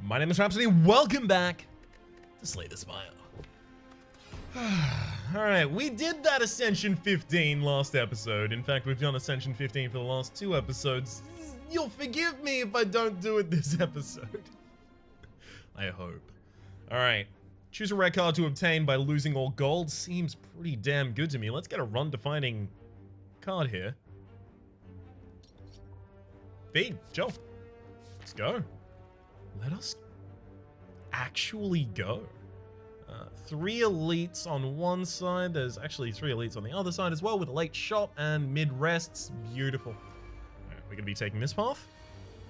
My name is Rhapsody. Welcome back to Slay the Spire. Alright, we did that Ascension 15 last episode. In fact, we've done Ascension 15 for the last 2 episodes. You'll forgive me if I don't do it this episode. I hope. Alright, choose a rare card to obtain by losing all gold. Seems pretty damn good to me. Let's get a run-defining card here. Feed, Joe. Let's go. Let us actually go. 3 elites on one side. There's actually 3 elites on the other side as well, with a late shot and mid rests. Beautiful. Right, we're going to be taking this path.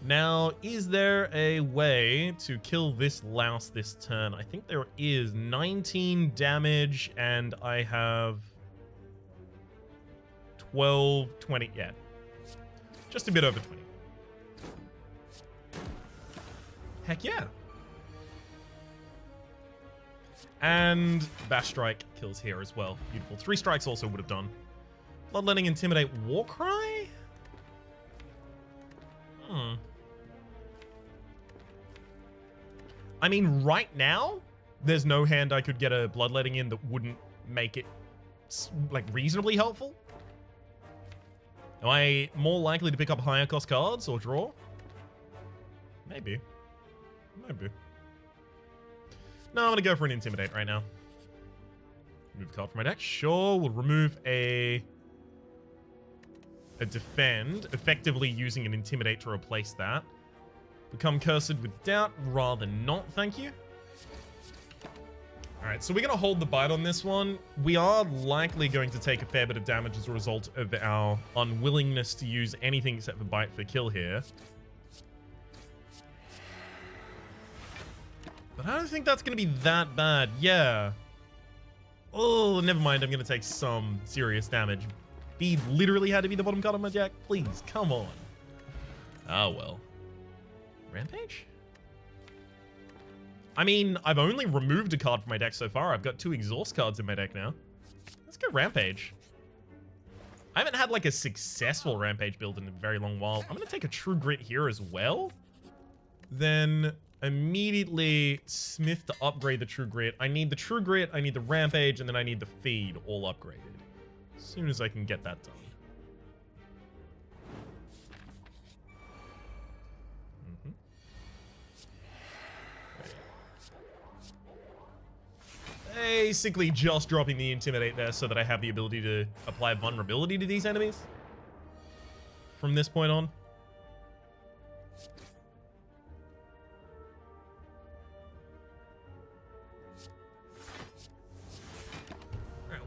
Now, is there a way to kill this louse this turn? I think there is. 19 damage, and I have 12, 20. Yeah. Just a bit over 20. Heck yeah. And Bash Strike kills here as well. Beautiful. 3 strikes also would have done. Bloodletting, Intimidate, Warcry? I mean, right now, there's no hand I could get a Bloodletting in that wouldn't make it, like, reasonably helpful. Am I more likely to pick up higher cost cards or draw? Maybe. Maybe. No, I'm going to go for an Intimidate right now. Remove a card from my deck. Sure, we'll remove a Defend, effectively using an Intimidate to replace that. Become Cursed with Doubt, rather not, thank you. Alright, so we're going to hold the bite on this one. We are likely going to take a fair bit of damage as a result of our unwillingness to use anything except for bite for kill here. But I don't think that's going to be that bad. Yeah. Oh, never mind. I'm going to take some serious damage. Feed literally had to be the bottom card of my deck. Please, come on. Ah, well. Rampage? I mean, I've only removed a card from my deck so far. I've got 2 exhaust cards in my deck now. Let's go Rampage. I haven't had like a successful Rampage build in a very long while. I'm going to take a True Grit here as well. Then immediately Smith to upgrade the True Grit. I need the True Grit, I need the Rampage, and then I need the Feed all upgraded. As soon as I can get that done. Basically just dropping the Intimidate there so that I have the ability to apply vulnerability to these enemies. From this point on.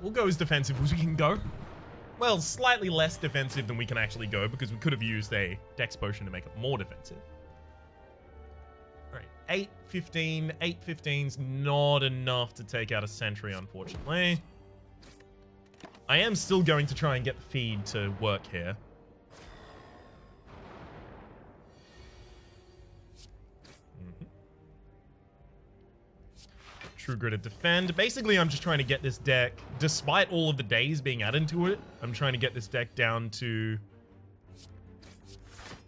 We'll go as defensive as we can go. Well, slightly less defensive than we can actually go because we could have used a Dex Potion to make it more defensive. Alright, 8, 15. 8, 15's not enough to take out a Sentry, unfortunately. I am still going to try and get the Feed to work here. True Grit to defend. Basically, I'm just trying to get this deck, despite all of the days being added to it, I'm trying to get this deck down to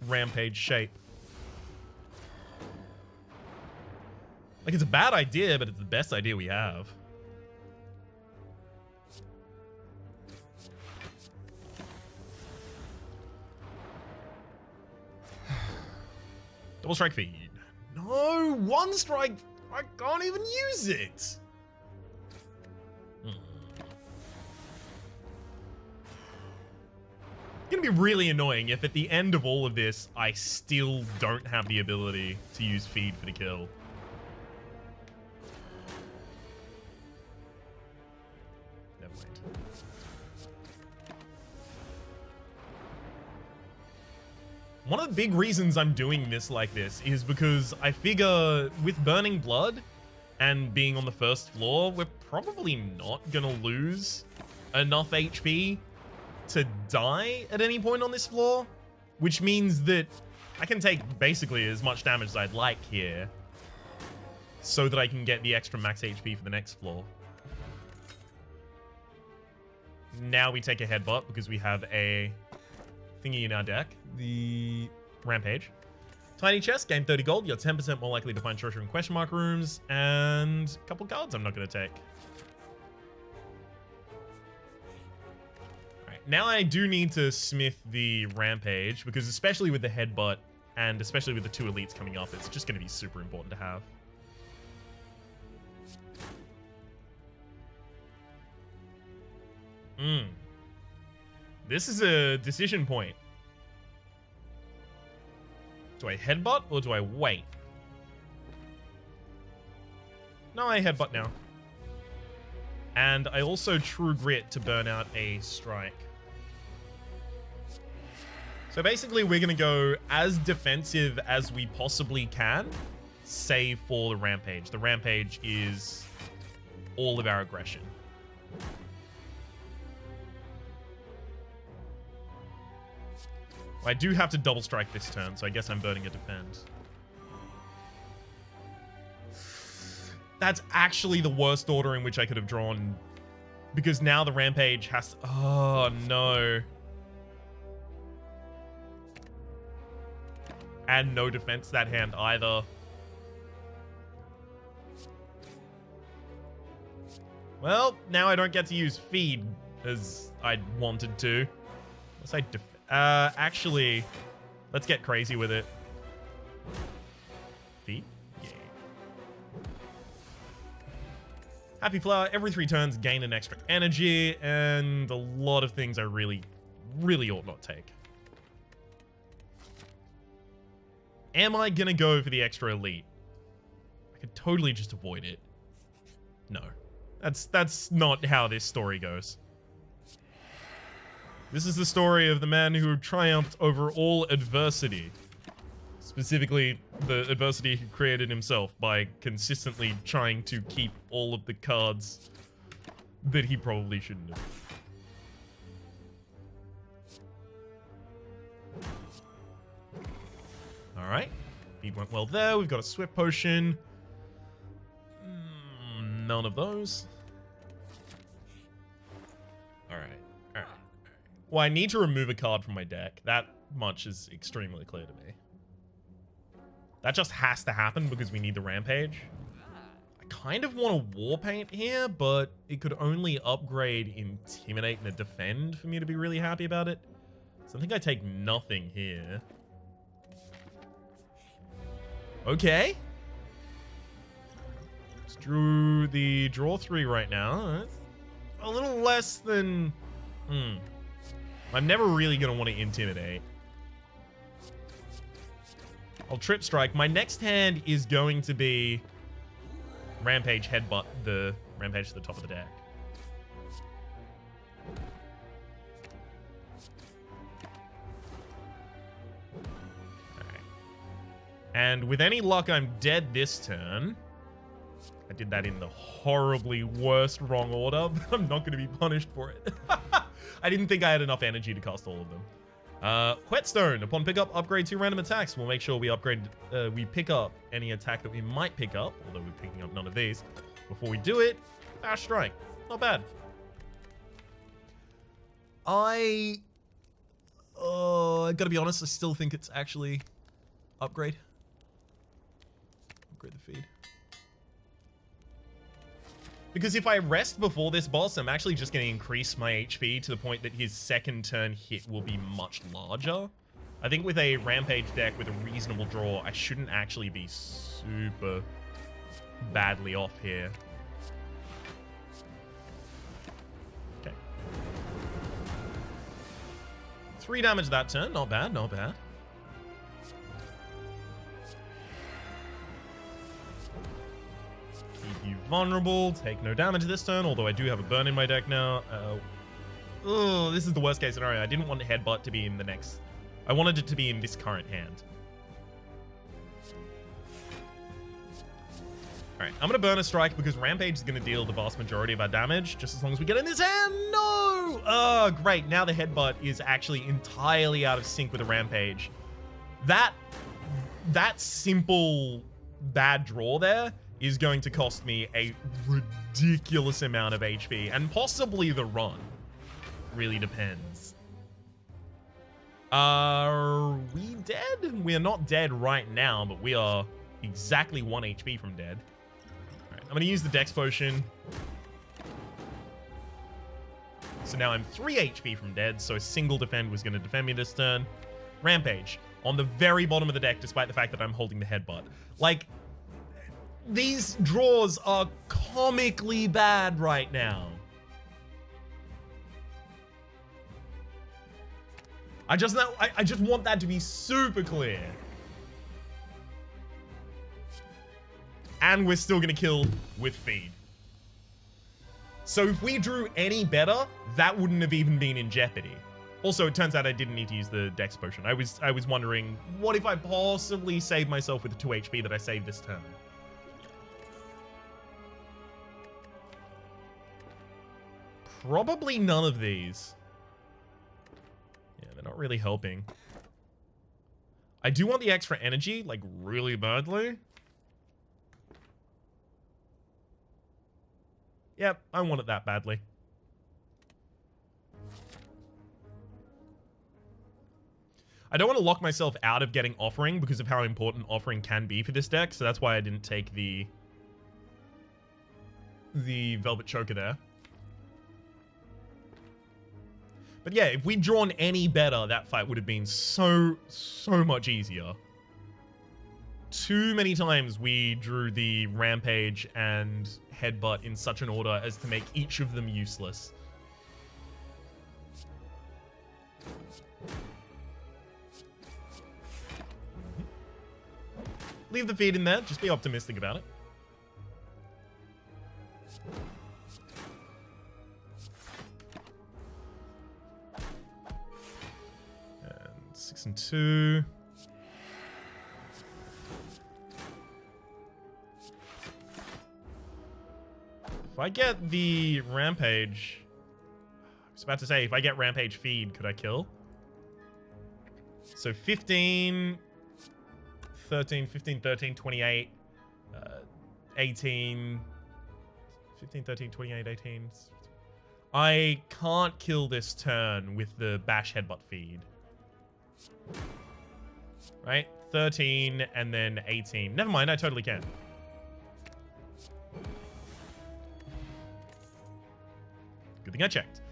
Rampage shape. Like, it's a bad idea, but it's the best idea we have. Double Strike Feed. No, 1 strike. I can't even use it. It's gonna be really annoying if at the end of all of this, I still don't have the ability to use Feed for the kill. Never mind. One of the big reasons I'm doing this like this is because I figure with Burning Blood and being on the first floor, we're probably not gonna lose enough HP to die at any point on this floor, which means that I can take basically as much damage as I'd like here so that I can get the extra max HP for the next floor. Now we take a headbutt because we have a thingy in our deck, the Rampage. Tiny chest, gain 30 gold. You're 10% more likely to find treasure in question mark rooms. And a couple cards I'm not going to take. Alright, now I do need to smith the Rampage, because especially with the headbutt, and especially with the 2 elites coming up, it's just going to be super important to have. This is a decision point. Do I headbutt or do I wait? No, I headbutt now. And I also true grit to burn out a strike. So basically we're going to go as defensive as we possibly can, save for the Rampage. The Rampage is all of our aggression. I do have to double strike this turn, so I guess I'm burning a defend. That's actually the worst order in which I could have drawn, because now the Rampage has to... Oh, no. And no defense that hand either. Well, now I don't get to use feed as I wanted to. Unless I actually, let's get crazy with it. Feed? Yeah. Happy Flower, every 3 turns, gain an extra energy, and a lot of things I really, really ought not take. Am I gonna go for the extra elite? I could totally just avoid it. No. That's not how this story goes. This is the story of the man who triumphed over all adversity. Specifically, the adversity he created himself by consistently trying to keep all of the cards that he probably shouldn't have. Alright. Feed went well there. We've got a Swift Potion. None of those. Alright. Alright. Well, I need to remove a card from my deck. That much is extremely clear to me. That just has to happen because we need the Rampage. I kind of want a War Paint here, but it could only upgrade Intimidate and a Defend for me to be really happy about it. So I think I take nothing here. Okay. Let's draw 3 right now. That's a little less than... I'm never really going to want to Intimidate. I'll Trip Strike. My next hand is going to be Rampage Headbutt, the Rampage to the top of the deck. Alright. And with any luck, I'm dead this turn. I did that in the horribly worst wrong order, but I'm not going to be punished for it. I didn't think I had enough energy to cast all of them. Whetstone. Upon pickup, upgrade 2 random attacks. We'll make sure we we pick up any attack that we might pick up, although we're picking up none of these. Before we do it, Bash Strike. Not bad. I gotta be honest, I still think it's actually upgrade. Upgrade the feed. Because if I rest before this boss, I'm actually just going to increase my HP to the point that his second turn hit will be much larger. I think with a Rampage deck with a reasonable draw, I shouldn't actually be super badly off here. Okay. 3 damage that turn. Not bad, not bad. You vulnerable, take no damage this turn, although I do have a burn in my deck now. Oh, this is the worst case scenario. I didn't want Headbutt to be in the next... I wanted it to be in this current hand. Alright, I'm going to burn a strike because Rampage is going to deal the vast majority of our damage, just as long as we get in this hand. No! Oh, great. Now the Headbutt is actually entirely out of sync with the Rampage. That simple bad draw there is going to cost me a ridiculous amount of HP, and possibly the run. Really depends. Are we dead? We are not dead right now, but we are exactly 1 HP from dead. All right, I'm going to use the Dex Potion. So now I'm 3 HP from dead, so a single defend was going to defend me this turn. Rampage on the very bottom of the deck, despite the fact that I'm holding the headbutt. Like, these draws are comically bad right now. I just want that to be super clear. And we're still gonna kill with feed. So if we drew any better, that wouldn't have even been in jeopardy. Also, it turns out I didn't need to use the Dex Potion. I was wondering, what if I possibly save myself with the 2 HP that I saved this turn? Probably none of these. Yeah, they're not really helping. I do want the extra energy, like, really badly. Yep, I want it that badly. I don't want to lock myself out of getting Offering because of how important Offering can be for this deck, so that's why I didn't take the Velvet Choker there. But yeah, if we'd drawn any better, that fight would have been so much easier. Too many times we drew the Rampage and Headbutt in such an order as to make each of them useless. Leave the feed in there, just be optimistic about it. And 6 and 2. If I get the Rampage... I was about to say, if I get Rampage feed, could I kill? So 15... 13, 15, 13, 28, 18, 15, 13, 28, 18. I can't kill this turn with the Bash Headbutt feed. Right? 13 and then 18. Never mind, I totally can. Good thing I checked.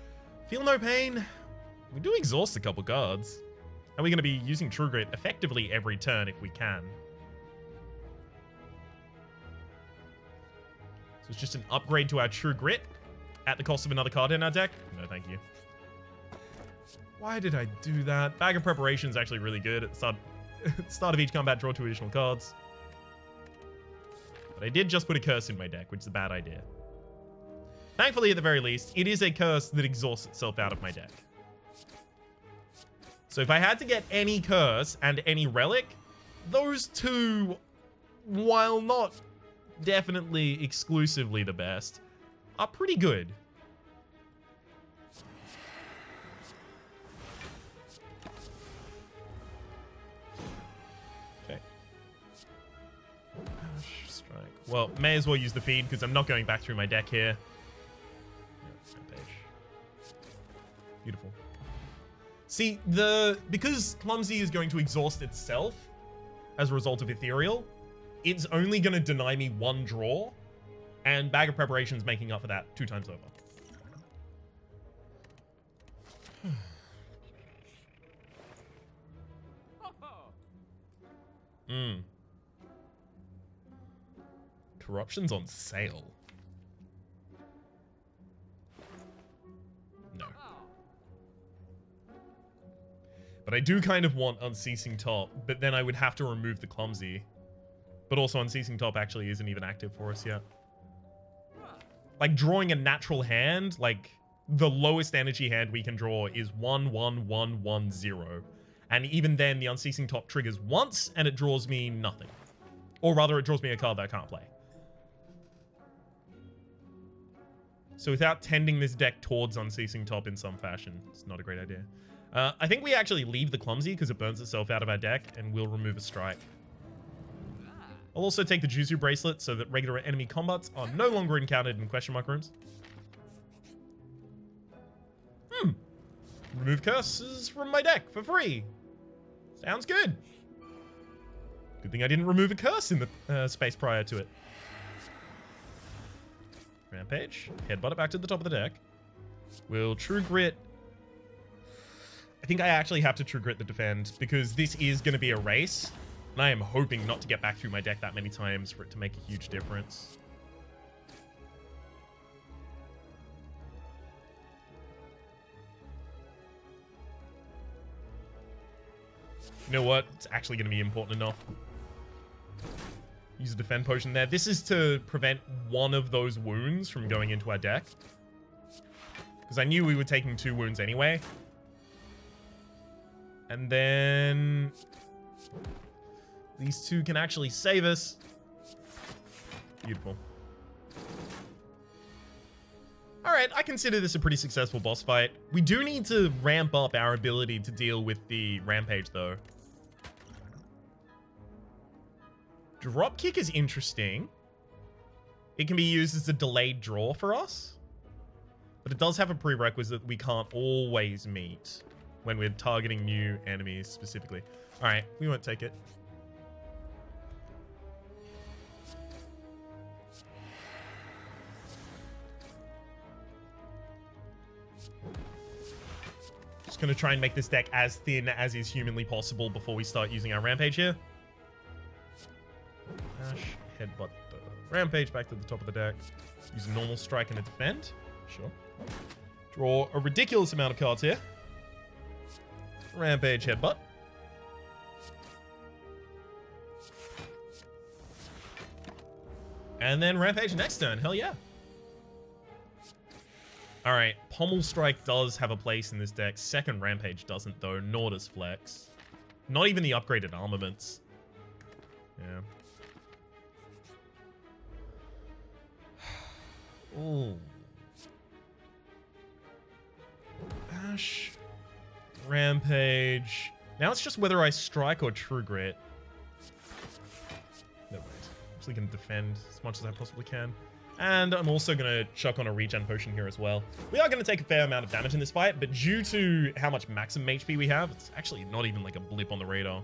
Feel no pain. We do exhaust a couple cards. And we're going to be using True Grit effectively every turn if we can. So it's just an upgrade to our True Grit at the cost of another card in our deck. No, thank you. Why did I do that? Bag of Preparation is actually really good. At the start of each combat, draw 2 additional cards. But I did just put a curse in my deck, which is a bad idea. Thankfully, at the very least, it is a curse that exhausts itself out of my deck. So if I had to get any curse and any relic, those two, while not definitely exclusively the best, are pretty good. Okay. Strike. Well, may as well use the feed because I'm not going back through my deck here. Beautiful. See, because Clumsy is going to exhaust itself as a result of Ethereal, it's only going to deny me 1 draw, and Bag of Preparation's making up for that 2 times over. Corruption's on sale. No. But I do kind of want Unceasing Top, but then I would have to remove the Clumsy. But also Unceasing Top actually isn't even active for us yet. Like, drawing a natural hand, like, the lowest energy hand we can draw is 1-1-1-1-0. And even then, the Unceasing Top triggers once, and it draws me nothing. Or rather, it draws me a card that I can't play. So without tending this deck towards Unceasing Top in some fashion, it's not a great idea. I think we actually leave the Clumsy because it burns itself out of our deck, and we'll remove a strike. I'll also take the Juzu Bracelet so that regular enemy combats are no longer encountered in question mark rooms. remove curses from my deck for free. Sounds good. Good thing I didn't remove a curse in the space prior to it. Rampage. Headbutt it back to the top of the deck. We'll True Grit. I think I actually have to True Grit the defend because this is going to be a race. And I am hoping not to get back through my deck that many times for it to make a huge difference. You know what? It's actually going to be important enough. Use a defend potion there. This is to prevent one of those wounds from going into our deck. Because I knew we were taking 2 wounds anyway. And then these 2 can actually save us. Beautiful. Alright, I consider this a pretty successful boss fight. We do need to ramp up our ability to deal with the Rampage, though. Dropkick is interesting. It can be used as a delayed draw for us. But it does have a prerequisite we can't always meet when we're targeting new enemies specifically. Alright, we won't take it. Just going to try and make this deck as thin as is humanly possible before we start using our Rampage here. Dash, headbutt the Rampage back to the top of the deck. Use a normal strike and a defend. Sure. Draw a ridiculous amount of cards here. Rampage, headbutt. And then Rampage next turn. Hell yeah. Alright, Pommel Strike does have a place in this deck. Second Rampage doesn't, though. Nor does Flex. Not even the upgraded armaments. Yeah. Ooh. Bash. Rampage. Now it's just whether I strike or True Grit. Never mind. I'm actually going to defend as much as I possibly can. And I'm also going to chuck on a regen potion here as well. We are going to take a fair amount of damage in this fight, but due to how much maximum HP we have, it's actually not even like a blip on the radar.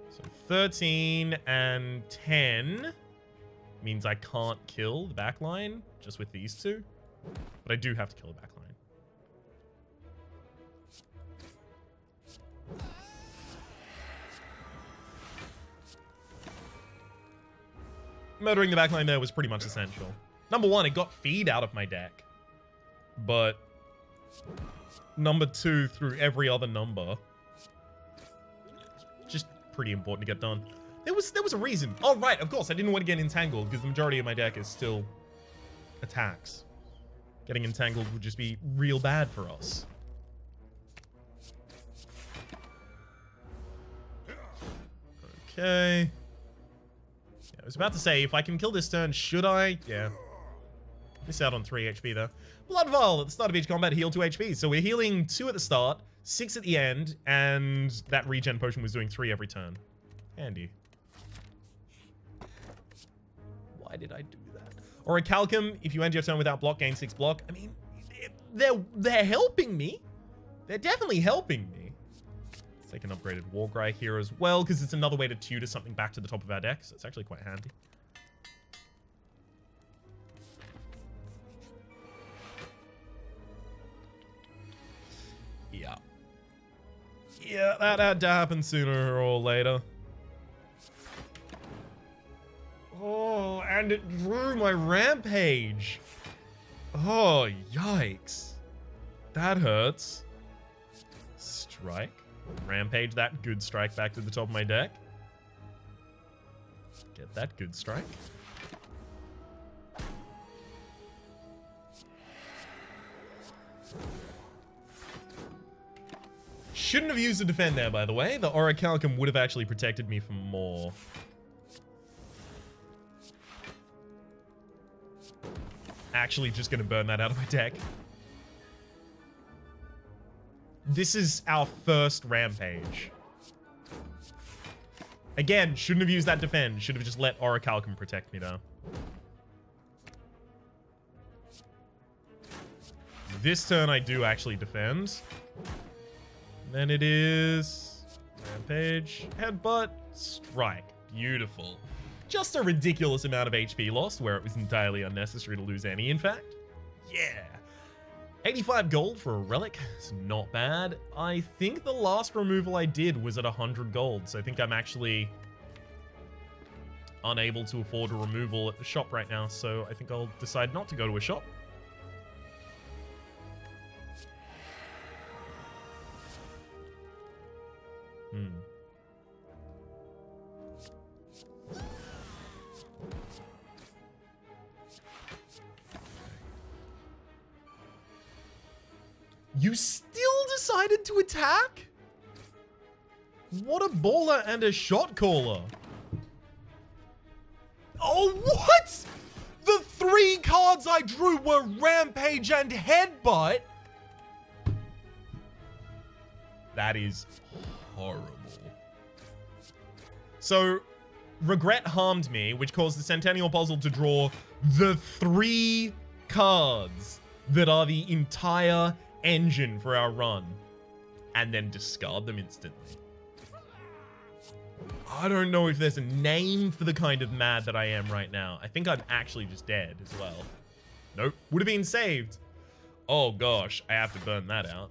So 13 and 10 means I can't kill the backline just with these 2. But I do have to kill the backline. Murdering the backline there was pretty much essential. Number 1, it got feed out of my deck. But number 2, through every other number, just pretty important to get done. There was a reason. Oh, right, of course, I didn't want to get entangled because the majority of my deck is still attacks. Getting entangled would just be real bad for us. Okay. I was about to say, if I can kill this turn, should I? Yeah. Miss out on 3 HP though. Blood Vial at the start of each combat, heal 2 HP. So we're healing 2 at the start, 6 at the end, and that regen potion was doing 3 every turn. Handy. Why did I do that? Or a Calcum, if you end your turn without block, gain 6 block. I mean, they're helping me. They're definitely helping me. Let's take an upgraded Warcry here as well, because it's another way to tutor something back to the top of our deck, so it's actually quite handy. Yeah. Yeah, that had to happen sooner or later. Oh, and it drew my Rampage. Oh, yikes. That hurts. Strike. Rampage that good strike back to the top of my deck. Get that good strike. Shouldn't have used a defend there, by the way. The Orichalcum would have actually protected me from more. Actually just going to burn that out of my deck. This is our first Rampage. Again, shouldn't have used that defend. Should have just let Orichalcum protect me, though. this turn I do actually defend. And then it is Rampage, Headbutt, Strike. Beautiful. Just a ridiculous amount of HP lost where it was entirely unnecessary to lose any, in fact. Yeah. 85 gold for a relic. It's not bad. I think the last removal I did was at 100 gold, so I think I'm actually unable to afford a removal at the shop right now, so I think I'll decide not to go to a shop. You still decided to attack? What a baller and a shot caller. Oh, what? The 3 cards I drew were Rampage and Headbutt? That is horrible. So, Regret harmed me, which caused the Centennial Puzzle to draw the 3 cards that are the entire engine for our run, and then discard them instantly. I don't know if there's a name for the kind of mad that I am right now. I think I'm actually just dead as well. Nope. Would have been saved. Oh gosh, I have to burn that out.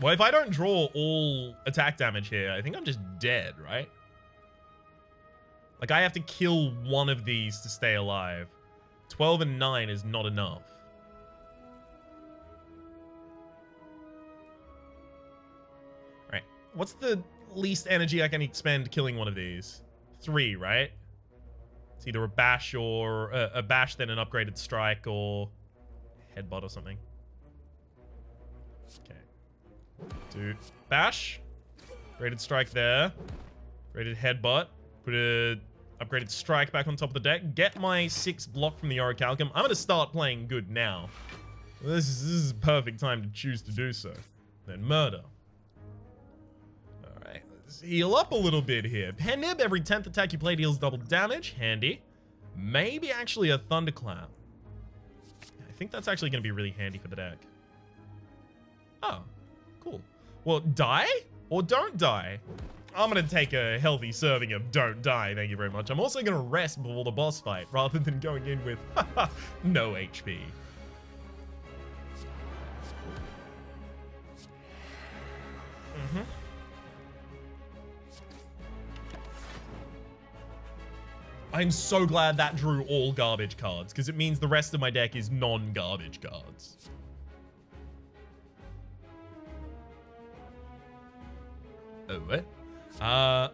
Well, if I don't draw all attack damage here, I think I'm just dead, right? Like, I have to kill one of these to stay alive. 12 and 9 is not enough. Right. What's the least energy I can expend killing one of these? 3, right? It's either a bash or a bash, then an upgraded strike, or headbutt or something. Okay. Do bash. Upgraded strike there. Upgraded headbutt. Put a upgraded strike back on top of the deck. Get my 6 block from the Orichalcum. I'm going to start playing good now. This is a perfect time to choose to do so. Then murder. Alright, let's heal up a little bit here. Penib, every 10th attack you play deals double damage. Handy. Maybe actually a Thunderclap. I think that's actually going to be really handy for the deck. Oh, cool. Well, die or don't die? I'm going to take a healthy serving of don't die, thank you very much. I'm also going to rest before the boss fight, rather than going in with no HP. I'm so glad that drew all garbage cards, because it means the rest of my deck is non-garbage cards. Oh, what? Alright,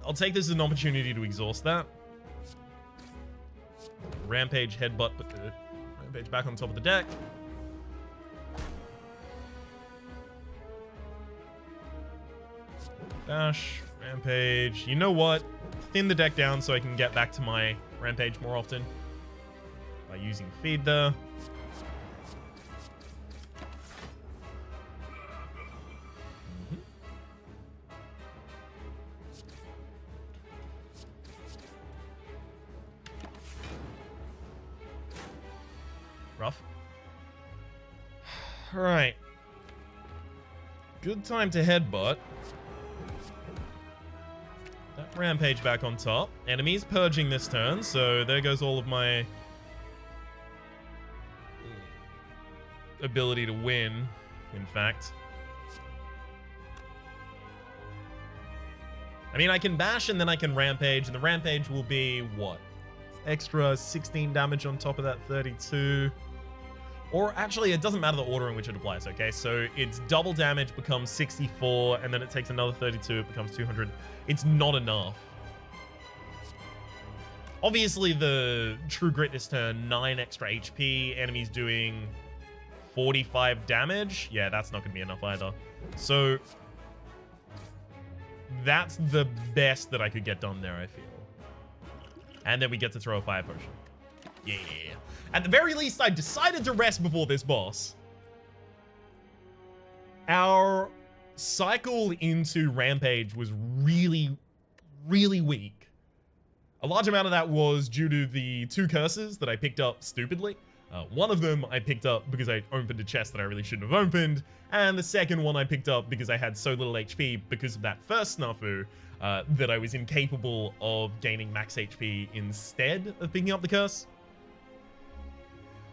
I'll take this as an opportunity to exhaust that. Rampage, headbutt, but Rampage back on top of the deck. Dash, Rampage. You know what? Thin the deck down so I can get back to my Rampage more often by using feed there. Rough. Alright. Good time to headbutt. That Rampage back on top. Enemies purging this turn, so there goes all of my ability to win, in fact. I mean, I can bash and then I can Rampage, and the Rampage will be, what? Extra 16 damage on top of that 32. Or actually, it doesn't matter the order in which it applies, okay? So it's double damage becomes 64, and then it takes another 32, it becomes 200. It's not enough. Obviously, the True Grit this turn, 9 extra HP, enemies doing 45 damage. Yeah, that's not going to be enough either. So that's the best that I could get done there, I feel. And then we get to throw a fire potion. Yeah. At the very least, I decided to rest before this boss. Our cycle into Rampage was really, really weak. A large amount of that was due to the 2 curses that I picked up stupidly. One of them I picked up because I opened a chest that I really shouldn't have opened, and the second one I picked up because I had so little HP because of that first snafu that I was incapable of gaining max HP instead of picking up the curse.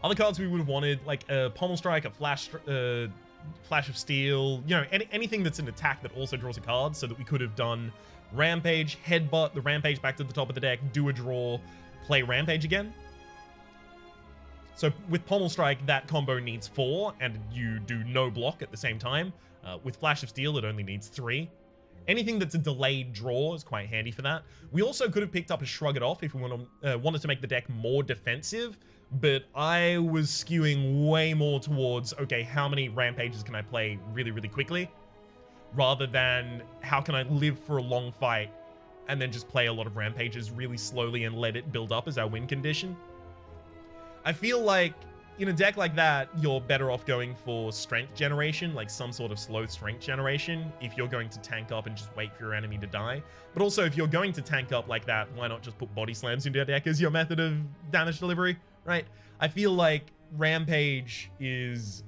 Other cards we would have wanted, like a Pommel Strike, a Flash of Steel, you know, anything that's an attack that also draws a card, so that we could have done Rampage, Headbutt the Rampage back to the top of the deck, do a draw, play Rampage again. So with Pommel Strike, that combo needs 4, and you do no block at the same time. With Flash of Steel, it only needs 3. Anything that's a delayed draw is quite handy for that. We also could have picked up a Shrug It Off if we wanted to make the deck more defensive, but I was skewing way more towards, okay, how many Rampages can I play really, really quickly? Rather than how can I live for a long fight and then just play a lot of Rampages really slowly and let it build up as our win condition. I feel like in a deck like that, you're better off going for strength generation, like some sort of slow strength generation, if you're going to tank up and just wait for your enemy to die. But also, if you're going to tank up like that, why not just put body slams into your deck as your method of damage delivery, right? I feel like Rampage is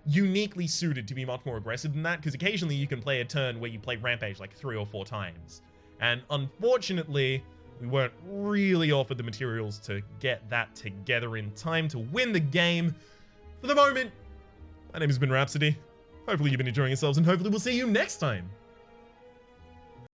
uniquely suited to be much more aggressive than that, because occasionally you can play a turn where you play Rampage like 3 or 4 times. And unfortunately, we weren't really offered the materials to get that together in time to win the game. For the moment, my name has been Rhapsody. Hopefully you've been enjoying yourselves, and hopefully we'll see you next time